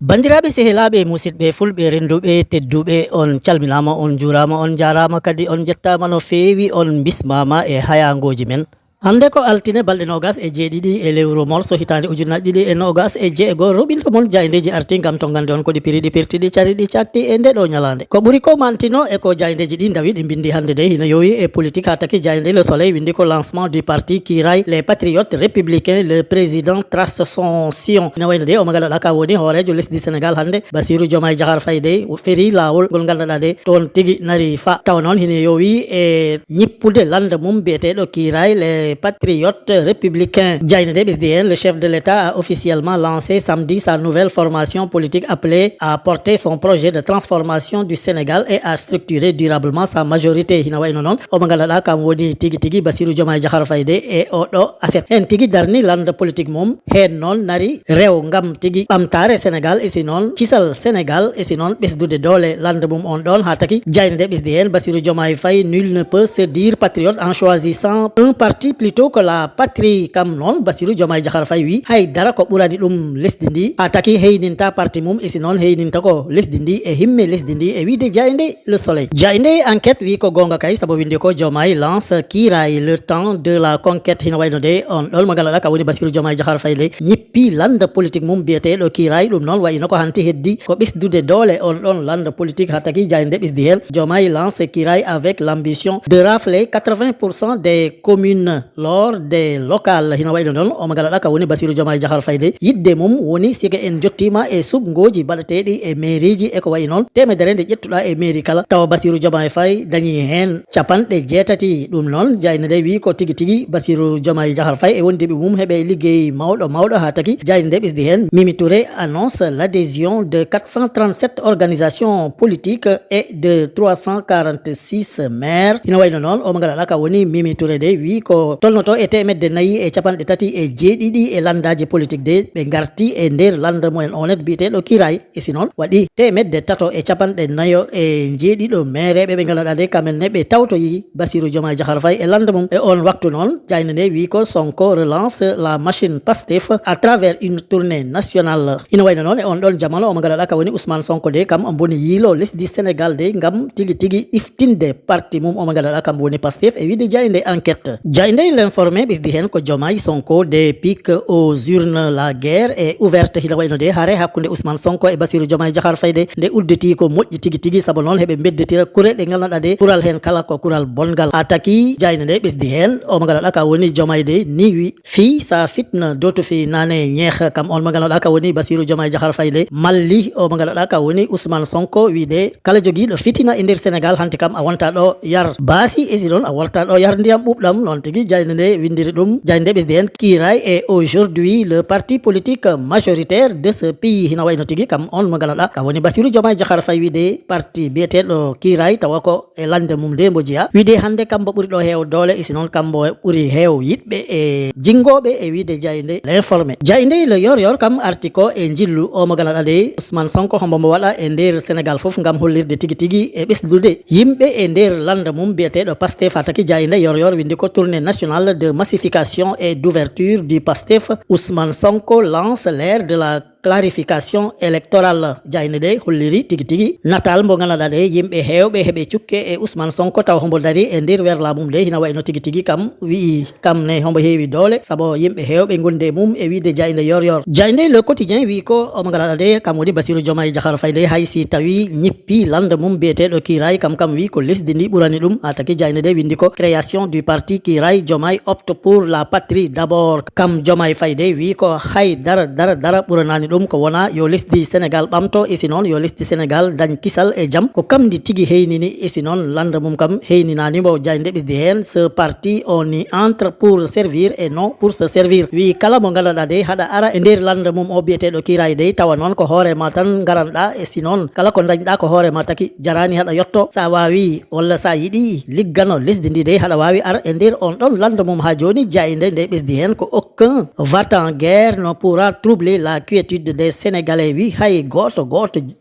Bandiraɓe sehelaɓe musidɓe fulɓe renduɓe tedduɓe on calminama on jurama on jarama kadi on jettama no fewi on bismama e hayangoji men. Hande ko altine balɗe nogas e jeeɗiɗi e lewru morso hitande ujunnaje ɗiɗi e nogas e jeego roɓinto mon jayndeji arti gam to gande on koɗi piriɗi pirtiɗi cariɗi cakti e nde ɗo ñalande ko ɓuuri ko mantino e ko jayndeji ɗi dawi ɗi bindi hande de hina yowi e politique ha taki jaynde Le Soleil windi ko lancement du parti qui raille les patriotes républicains. Le président trace son sillon ina wayno de o magaɗaɗa ka woni hoorejo lesdi Sénégal hande Bassirou Diomaye Diakhar Faye de feeri lawol ngol ganduɗa de toon tigui nari fa taw noon hina yowi e ñippude lande mum biyeteɗo qui raille les patriotes républicains. Jaynde Bisdien, le chef de l'État, a officiellement lancé samedi sa nouvelle formation politique appelée à porter son projet de transformation du Sénégal et à structurer durablement sa majorité. Hina wayno non o magalaɗa kam woni tigi tigi Bassirou Diomaye Diakhar Faye de e oɗo aset hen tigi darni lande politique mum hen non nari rew ngam tigi ɓamtare Sénégal e si non kisal Sénégal e si non ɓesdude doole lande mum on ɗon ha taki Jaynde Bisdien Bassirou Diomaye Faye nul ne peut se dire patriote en choisissant un parti plutôt que la patrie. Kam non Bassirou Diomaye Diakhar Faye wi hay dara ko ɓurani ɗum lesdi ndi ha taki heyninta parti mum e si non heyninta ko lesdi ndi e himme lesdi ndi e wiide Jaynde Le Soleil. Jaynde enquête wi ko gonga kay saabu windi ko Diomaye lance kiiraye le temps de la conquête. Hina wayno de on ɗon mo ganduɗa ka woni Bassirou Diomaye Diakhar Faye de ñippi lande politique mum biyeteɗo kiiraye ɗum noon wayino ko hanti heddi ko ɓesdude doole on ɗon lande politique ha taki Jaynde ɓesdi hen Diomaye lance kiiraye avec l'ambition de rafler 80% des communes lors des locales. Hina wayno non o magalaɗa ka woni Bassirou Diomaye Diakhar Faye de yidde mum woni siga en jottima e subgoji baɗeteɗi e mairie ji e ko wayi noon temedere nde ƴettuɗa e mairie kala tawa Bassirou Diomaye Faye dañi hen capanɗe jeetati. ɗum noon Jaynde de wi ko tigui tigui Bassirou Diomaye Diakhar Faye e wondiɓe mum heeɓe liggey mawɗo ha taki Jaynde ɓesdi hen Mimi Touré annonce l'adhésion de 437 organisations politiques et de 346 maires. Hina wayno noon o magalaɗa ka woni Mimi Touré de wi ko tolnoto e temedde nayyi e capanɗe tati e jeeɗiɗi e landaji politique de ɓe garti e nder lande mumen onet biyeteɗo kiray e si noon waɗi temedde tato e capanɗe nayo e jeeɗiɗo maireɓe ɓe ganduɗa de kamenne ɓe tawtoyi Bassirou Diomaye Diakhar Faye e lande mum e on waktu noon Jaynde nde wi ko Sonko relance la machine Pastef à travers une tournée nationale. Ina wayno noon e on ɗon jamano omo ganduɗa ka woni Ousmane Sonko de kam boni yiilo lesdi Sénégal de ngam tigui tigui iftinde parti mum omo ganduɗa kam woni Pastef e wiide Jaynde enquête. Jaynde l'informé ɓesdi hen ko Diomaye Sonko des piques aux urnes. La guerre est ouverte. Hina wayno de haare hakkude Ousmane Sonko e Bassirou Diomaye Diakhar Faye de nde uddeti ko moƴƴi tigui tigui saabu noon heɓe beddetira kure ɗe ganduɗa de kural hen kala ko kural bongal ha taki Jaynde nde ɓesdi hen omo ganduɗa ka woni Diomaye de ni wi fi sa fitna doto fi nane ñeeh. Kam on mo ganduɗa ka woni Bassirou Diomaye Diakhar Faye de malli omo ganduɗa ka woni Ousmane Sonko wi de kala joguiɗo fitina e nder Sénégal hanti kam a wonta ɗo yar baasi e si ɗon a worta ɗo yar ndiyam ɓuɓɗam noon tigui Jaynde nde windiri ɗum. Jaynde ɓesdi hen kiray est aujourd'hui le parti politique majoritaire de ce pays. Hina wayno tigui kam on mo ganduɗa ka woni Bassirou Diomaye Diakhar Faye wi de parti biyeteɗo kiray tawa ko e lande mum de mbo jeeya wi de hande kambo ɓuuri ɗo heew doole e si noon kambo ɓuuri heew yiɗɓe e jingoɓe e wiide Jaynde l'informé. Jaynde le yor kam arti ko e jillu o mo ganduɗa de Ousmane Sonko hombo mo waɗa e nder Sénégal foof ngam hollirde tigui tigui e ɓesdude yimɓe e nder lande mum biyeteɗo Pastef ha taki Jaynde yor windi ko tournée nationale de massification et d'ouverture du Pastef. Ousmane Sonko lance l'ère de la clarification électorale. Jaynde de holliri tigui tigui natal mo ganduɗa de yimɓe hewɓe heeɓe cukke e Ousmane Sonko taw hombo dari e nder werla mum de hina wayno tigui tigui kam wi kam ne hombo heewi doole saabu yimɓe hewɓe gonde mum e wiide Jaynde yor. Jaynde le quotidien wi ko omo ganduɗa de kam woni Bassirou Diomaye Diakhar Faye de hay si tawi ñippi lande mum biyeteɗo kiray kam wi ko lesdi ndi ɓurani ɗum ha taki Jaynde de windi ko création du parti kiray Diomaye opte pour la patrie d'abord. Kam Diomaye Faye de wi ko hay dara ɓuranani ɗum ɗum ko wona yo lesdi Sénégal ɓamto e si noon yo lesdi Sénégal dañ kisal e jaam ko kamdi tigui heynini e si noon landa mum kam heyninanimo Diaynde ɓesdi hen. Ce parti on y entre pour servir et non pour se servir. Wi kala mo ganduɗa de haɗa ara e nder landa mum o biyeteɗo kiray de tawa noon ko hoorema tan garanɗa e si noon kala ko dañɗa ko hoorema taki jarani haɗa yetto. Sa wawi walla sa yiiɗi liggano lesdi ndi de haɗa wawi ara e nder on ɗon landa mum ha joni Diaynde nde ɓesdi hen ko aucun va-t-en guerre ne pourra troubler la quiétude des Sénégalais. Wi hay goto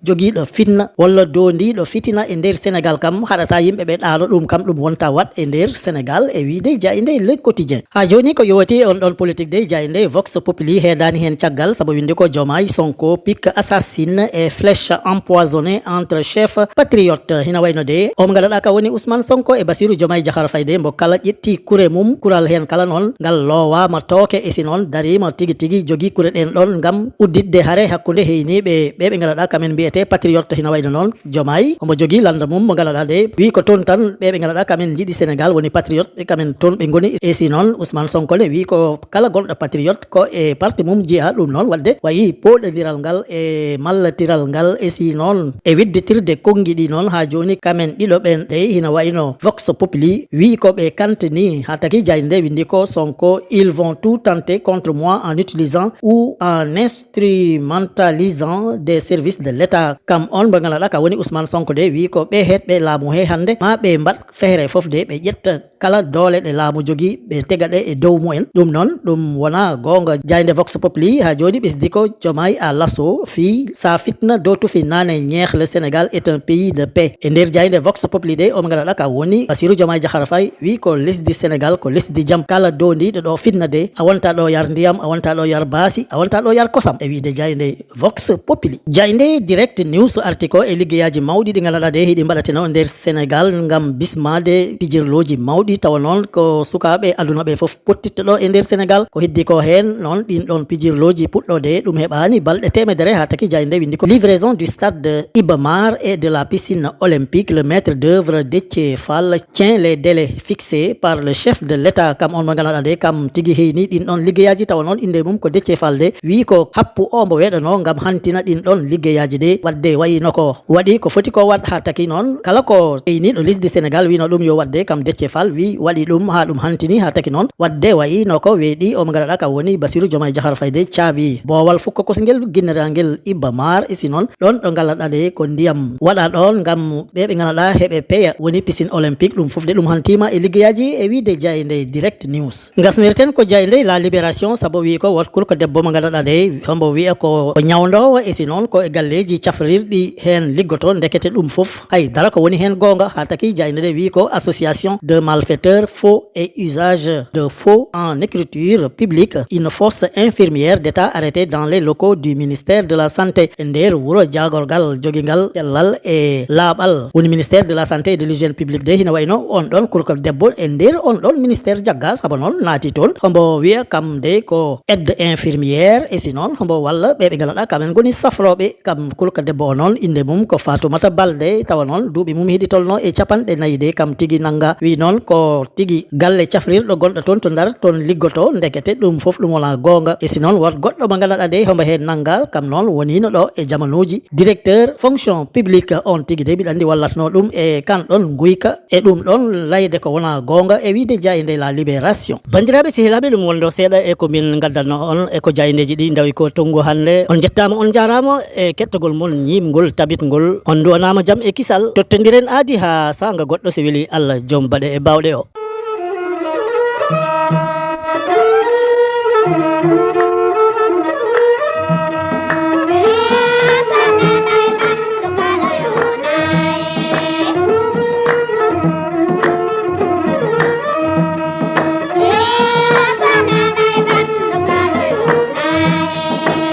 joguiɗo fitna walla dondiɗo fitina e nder Sénégal kam haɗata yimɓeɓe ɗaano ɗum kam ɗum wonta wat e nder Sénégal e wiide Diaynde le quotidien. Ha joni ko yowati on ɗon politique de Diaynde Vox Populi heedani hen caggal saabu winde ko Diomaye Sonko pique assassine et flèche empoisonnée entre chef patriote. Hina wayno de o mo ganduɗa ka woni Ousmane Sonko e Bassirou Diomaye Diakhar Faye de mbo kala ƴetti kure mum kural hen kala noon ngal lowama tooke e si noon darima tigui jogui kure ɗen ɗon gam udditde haare hakkude heyniɓe ɓe ganduɗa kamen mbiyete patriote. Hina wayno noon Diomaye omo jogui landa mum mo ganduɗa de wi ko toon tan ɓe ganduɗa kamen jiiɗi Sénégal woni patriote ɓe kamen toon ɓe goni e si noon Ousmane Sonko ne wi ko kala gonɗo patriote ko e parti mum jiya ɗum noon wadde wayi poɗodiral ngal e mallatiral ngal e si noon e widditirde kongi ɗi noon ha joni kamen ɗiɗo ɓen ɗe hina wayno Vox Populi wi ko ɓe kantini ha taki Diaynde windi ko Sonko ils vont tout tenter contre moi en utilisant ou en instrumentalisant des services de l'État. Kam on mo ganduɗa ka woni Ousmane Sonko de wi ko ɓe hetɓe laamu he hande ma ɓe mbaɗ feere foof de ɓe ƴetta kala doole ɗe laamu jogui ɓe tega ɗe e dow mumen. Ɗum noon ɗum wona gonga. Diaynde Vox Populi ha joni ɓesdi ko Diomaye à l'assaut fi sa fitna dow tufi nane ñeex le Sénégal est un pays de paix. E nder Diaynde Vox Populi de omo ganduɗa ka woni Bassirou Diomaye Diakhar Faye wi ko lesdi Sénégal ko lesdi jaam. Kala dondiɗo ɗo fitna de a wonta ɗo yar ndiyam a wonta ɗo yar baasi a wonta ɗo yar kosam e wiide Diaynde Vox Populi. Diaynde Direct News article e liggeyaji mawɗi ɗi ganduɗa de hiɗi mbaɗateno nder Sénégal gam bismade pijirloji mawɗi tawa noon ko sukaɓe aduna ɓe foof pottitta ɗo e nder Sénégal ko heddi ko hen noon ɗin ɗon pijirloji puɗɗode ɗum heɓani balɗe temedere ha taki Diaynde windi ko livraison du stade de Iba Mar et de la piscine olympique. Le maître d'œuvre Déthié Fall tient les délais fixés par le chef de l'État. Kam on mo ganduɗa de kam tigui heyni ɗin ɗon liggeyaji tawa noon inde mum ko Déthié Fall de wi ko happu o mbo weɗano gam hantina ɗin ɗon liggeyaji de wadde wayino ko waɗi ko foti ko wat ha taki noon kala ko heyniɗo lesdi Sénégal wino ɗum yo wadde kam Déthié Fall wi waɗi ɗum ha ɗum hantini ha taki noon wadde wayino ko weeɗi omo ganduɗa ka woni Bassirou Diomaye Diakhar Faye de caabi boowal fukko kosguel guinirangel Iba Mar e si noon ɗon ɗo gallaɗa de ko ndiyam waɗa ɗon gam ɓeɓe ganduɗa heɓe peeya woni piscine olympique ɗum foof de ɗum hantima e liggeyaji e wiide Diaynde Direct News. Gasnirten ko Diaynde La Libération saabu wi ko watkur ko debbo mo ganduɗa de hombo wiya ko ñawdowo e si noon ko e galleji cafrirɗi hen liggoto ndekete ɗum foof haydara ko woni hen gonga ha taki Diaynde de wi ko association de malfaiteurs faux et usage de faux en écriture publique. Une fausse infirmière d'État arrêtée dans les locaux du ministère de la Santé nder wuro jagorgal joguingal cellal e laaɓal woni ministère de la Santé et de l'hygiène publique de hina wayno on ɗon kurko debbo e nder on ɗon ministère jagga saabu noon naati toon hombo wiya kam de ko aide infirmière e si noon hombo walla ɓeɓe ganduɗa kamen goni safroɓe kam kurko debbo o noon inde mum ko Fatoumata Balde tawa noon duuɓi mum hiɗi tolno e capanɗe nayyi de kam tigui nanga wi noon ko tigui galle cafrirɗo gonɗo toon to ndar toon liggoto ndekete ɗum foof ɗum wona gonga e si noon wat goɗɗo mo ganduɗa de hombo hen nanga kam noon wonino ɗo e jamanuji directeur fonction publique on tigui de mbiɗa andi wallatno ɗum e kanɗon guyka e ɗum ɗon layde ko wona gonga e wiide Diaynde La Libération. Bandiraɓe sehilaɓe ɗum wondo seeɗa e ko min gaddanno on e ko jayndeji ɗi dawi ko tongu hande on jettama on jarama e kettogol mon ñimgol tabitgol on duwanama jaam e kisal tottodiren aadi ha sanga goɗɗo so weeli Allah joom baɗe e bawɗe o.